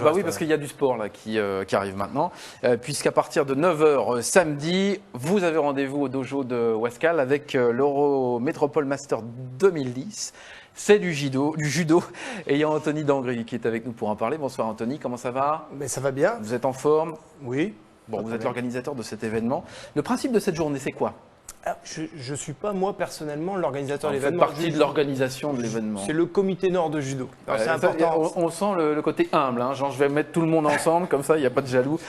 Bah oui, parce qu'il y a du sport là qui arrive maintenant, puisqu'à partir de 9 h samedi, vous avez rendez-vous au dojo de Wascal avec l'Euro Métropole Master 2010. C'est du judo, et il y a Anthony Dangry qui est avec nous pour en parler. Bonsoir Anthony, comment ça va? Mais ça va bien. Vous êtes en forme? Oui. Bon, vous êtes l'organisateur de cet événement. Le principe de cette journée, c'est quoi? Alors, je ne suis pas moi personnellement l'organisateur de Vous faites l'événement. partie de l'organisation de l'événement. C'est le comité nord de judo. C'est important. On sent le côté humble, hein. Genre je vais mettre tout le monde ensemble, comme ça il n'y a pas de jaloux.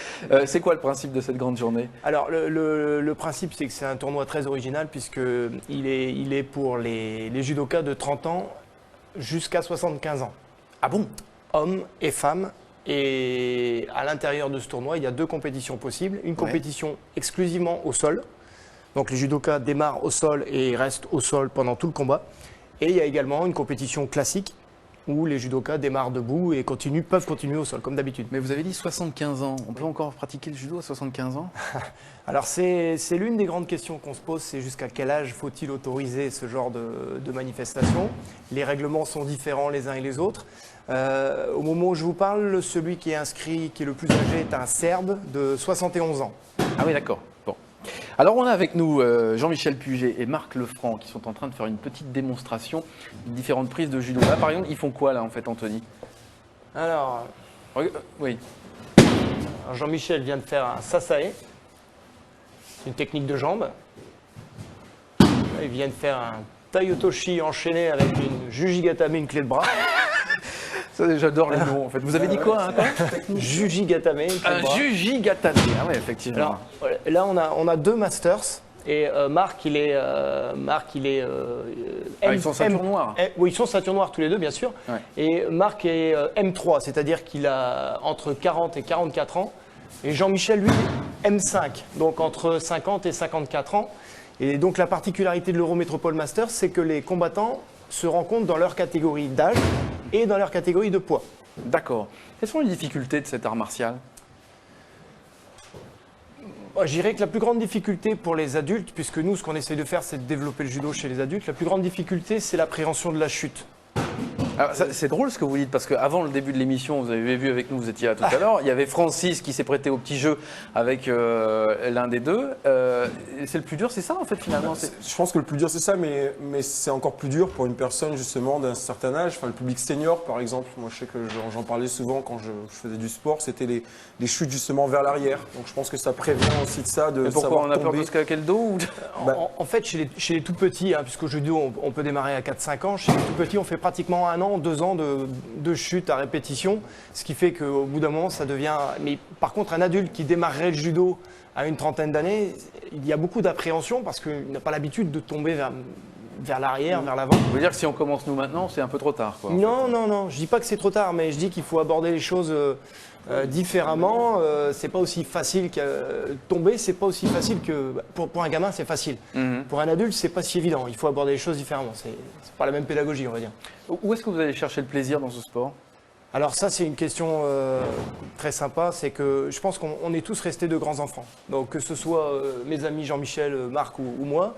C'est quoi le principe de cette grande journée? Alors le principe c'est que c'est un tournoi très original puisqu'il est pour les judokas de 30 ans jusqu'à 75 ans. Ah bon? Hommes et femmes. Et à l'intérieur de ce tournoi, il y a deux compétitions possibles. Une compétition exclusivement au sol. Donc les judokas démarrent au sol et restent au sol pendant tout le combat. Et il y a également une compétition classique où les judokas démarrent debout et peuvent continuer au sol, comme d'habitude. Mais vous avez dit 75 ans, on peut encore pratiquer le judo à 75 ans? Alors c'est l'une des grandes questions qu'on se pose, c'est jusqu'à quel âge faut-il autoriser ce genre de manifestation? Les règlements sont différents les uns et les autres. Au moment où je vous parle, celui qui est inscrit, qui est le plus âgé, est un Serbe de 71 ans. Ah oui, d'accord. Bon. Alors on a avec nous Jean-Michel Puget et Marc Lefranc qui sont en train de faire une petite démonstration de différentes prises de judo. Là par exemple, ils font quoi là en fait, Anthony? Alors, oui. Jean-Michel vient de faire un sasae, une technique de jambe. Il vient de faire un taiotoshi enchaîné avec une jujigatame, une clé de bras. J'adore les noms en fait. Vous avez dit quoi, hein, Jujigatame. Un jujigatame. Ah ouais, effectivement. Alors, là, on a deux masters. Et Marc, il est. Ils sont ceinture noire. Oui, ils sont ceinture noire tous les deux, bien sûr. Ouais. Et Marc est M3, c'est-à-dire qu'il a entre 40 et 44 ans. Et Jean-Michel, lui, M5, donc entre 50 et 54 ans. Et donc la particularité de l'Euro Métropole Master, c'est que les combattants se rencontrent dans leur catégorie d'âge et dans leur catégorie de poids. D'accord. Quelles sont les difficultés de cet art martial? Je dirais que la plus grande difficulté pour les adultes, puisque nous, ce qu'on essaie de faire, c'est de développer le judo chez les adultes, la plus grande difficulté, c'est l'appréhension de la chute. C'est drôle ce que vous dites, parce qu'avant le début de l'émission, vous avez vu avec nous, vous étiez là tout à l'heure, il y avait Francis qui s'est prêté au petit jeu avec l'un des deux. C'est le plus dur, c'est ça en fait finalement? Je pense que le plus dur c'est ça, mais c'est encore plus dur pour une personne justement d'un certain âge, enfin le public senior par exemple. Moi je sais que j'en parlais souvent quand je faisais du sport, c'était les chutes justement vers l'arrière. Donc je pense que ça prévient aussi de ça, de pourquoi on a peur de se claquer le dos ou... En fait, chez les tout petits, hein, puisqu'au judo on peut démarrer à 4-5 ans, chez les tout petits on fait pratiquement 1 an, 2 ans de chute à répétition, ce qui fait qu'au bout d'un moment ça devient... Mais par contre un adulte qui démarrerait le judo à une trentaine d'années, il y a beaucoup d'appréhension parce qu'il n'a pas l'habitude de tomber vers l'arrière, vers l'avant. Vous voulez dire que si on commence nous maintenant, c'est un peu trop tard quoi, non, je dis pas que c'est trop tard, mais je dis qu'il faut aborder les choses différemment. C'est pas aussi facile que tomber, c'est pas aussi facile que... Pour un gamin, c'est facile. Pour un adulte, c'est pas si évident. Il faut aborder les choses différemment. C'est pas la même pédagogie, on va dire. Où est-ce que vous allez chercher le plaisir dans ce sport? Alors ça, c'est une question très sympa. C'est que je pense qu'on est tous restés de grands enfants. Donc que ce soit mes amis Jean-Michel, Marc ou moi,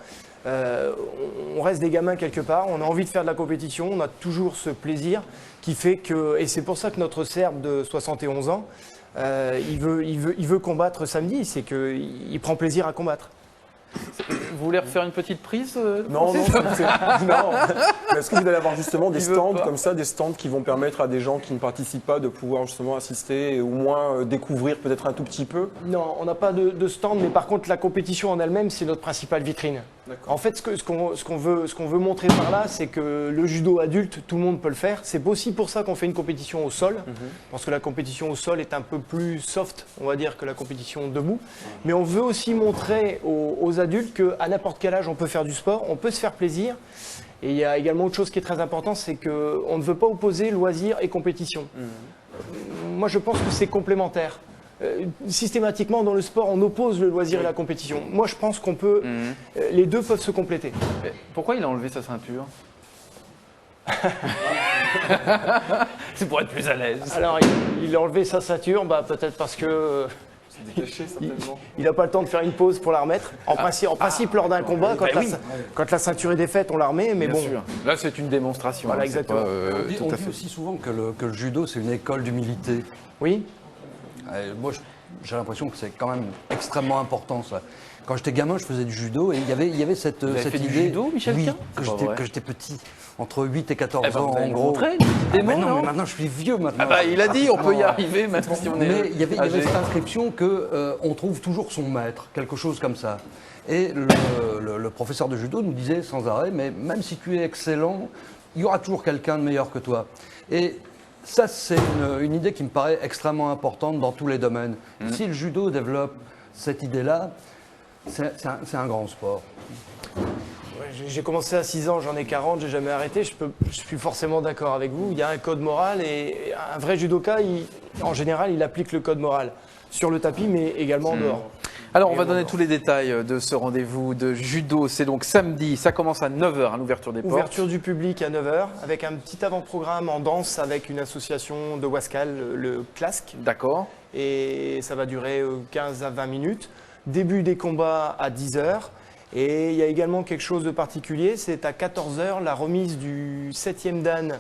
on reste des gamins quelque part. On a envie de faire de la compétition. On a toujours ce plaisir qui fait que... Et c'est pour ça que notre Serbe de 71 ans, il veut combattre samedi. C'est qu'il prend plaisir à combattre. Vous voulez refaire une petite prise? Non. Mais est-ce que vous allez avoir justement des stands comme ça, des stands qui vont permettre à des gens qui ne participent pas de pouvoir justement assister et au moins découvrir peut-être un tout petit peu? Non, on n'a pas de stand, mais par contre la compétition en elle-même, c'est notre principale vitrine. En fait, ce qu'on veut montrer par là, c'est que le judo adulte, tout le monde peut le faire. C'est aussi pour ça qu'on fait une compétition au sol, parce que la compétition au sol est un peu plus soft, on va dire, que la compétition debout. Mais on veut aussi montrer aux adultes qu'à n'importe quel âge, on peut faire du sport, on peut se faire plaisir. Et il y a également autre chose qui est très importante, c'est qu'on ne veut pas opposer loisir et compétition. Moi, je pense que c'est complémentaire. Systématiquement, dans le sport, on oppose le loisir et la compétition. Moi, je pense qu'on peut... les deux peuvent se compléter. Pourquoi il a enlevé sa ceinture? C'est pour être plus à l'aise. Alors, il a enlevé sa ceinture, peut-être parce que C'est détaché, certainement. Il n'a pas le temps de faire une pause pour la remettre. En principe, lors d'un combat, quand la ceinture est défaite, on la remet, mais Bien bon. sûr. Là, c'est une démonstration. Voilà, hein, c'est exactement. pas, On dit, tout à fait. aussi souvent que le judo, c'est une école d'humilité. Oui. Moi, j'ai l'impression que c'est quand même extrêmement important, ça. Quand j'étais gamin, je faisais du judo et il y avait cette avez cette fait du idée. judo, Michel Oui, Quint que C'est pas vrai. j'étais petit, entre 8 et 14 Eh ben, ans, vous allez en nous gros. montrer une petite démo, Mais non, non mais maintenant, je suis vieux, maintenant. Ah bah, il a dit, on peut y Maintenant, arriver, maintenant, si on est Mais il y avait âgé. cette inscription que on trouve toujours son maître, quelque chose comme ça. Et le professeur de judo nous disait sans arrêt, mais même si tu es excellent, il y aura toujours quelqu'un de meilleur que toi. Et ça, c'est une idée qui me paraît extrêmement importante dans tous les domaines. Si le judo développe cette idée-là, c'est un grand sport. Ouais, j'ai commencé à 6 ans, j'en ai 40, j'ai jamais arrêté. Je suis forcément d'accord avec vous. Il y a un code moral et un vrai judoka, en général, il applique le code moral sur le tapis, mais également en dehors. Alors, on va donner tous les détails de ce rendez-vous de judo. C'est donc samedi, ça commence à 9h, à l'ouverture des portes. Ouverture du public à 9h, avec un petit avant-programme en danse avec une association de Wascal, le CLASC. D'accord. Et ça va durer 15 à 20 minutes. Début des combats à 10h. Et il y a également quelque chose de particulier, c'est à 14h la remise du 7e dan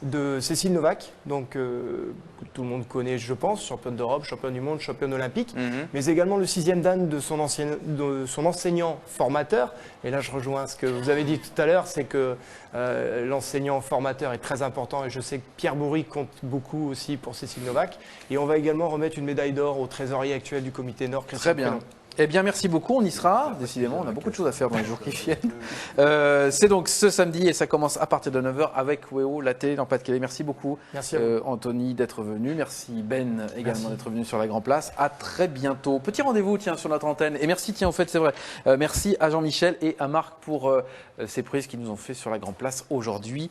de Cécile Novak, donc que tout le monde connaît je pense, championne d'Europe, championne du monde, championne olympique, mais également le 6e dan de son enseignant formateur. Et là je rejoins ce que vous avez dit tout à l'heure, c'est que l'enseignant formateur est très important et je sais que Pierre Bourri compte beaucoup aussi pour Cécile Novak. Et on va également remettre une médaille d'or au trésorier actuel du comité Nord, Christian Très bien. Prénom. Eh bien, merci beaucoup. On y sera. Décidément, on a beaucoup de choses à faire dans les jours qui viennent. C'est donc ce samedi et ça commence à partir de 9h avec Weo, la télé dans Pas-de-Calais. Merci beaucoup, Merci à vous. Anthony, d'être venu. Merci, Ben, également d'être venu sur la Grand Place. À très bientôt. Petit rendez-vous, tiens, sur notre antenne. Et merci, tiens, au fait, c'est vrai. Merci à Jean-Michel et à Marc pour ces prises qu'ils nous ont fait sur la Grand Place aujourd'hui,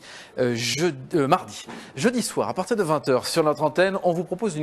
mardi. Jeudi soir, à partir de 20h, sur notre antenne, on vous propose une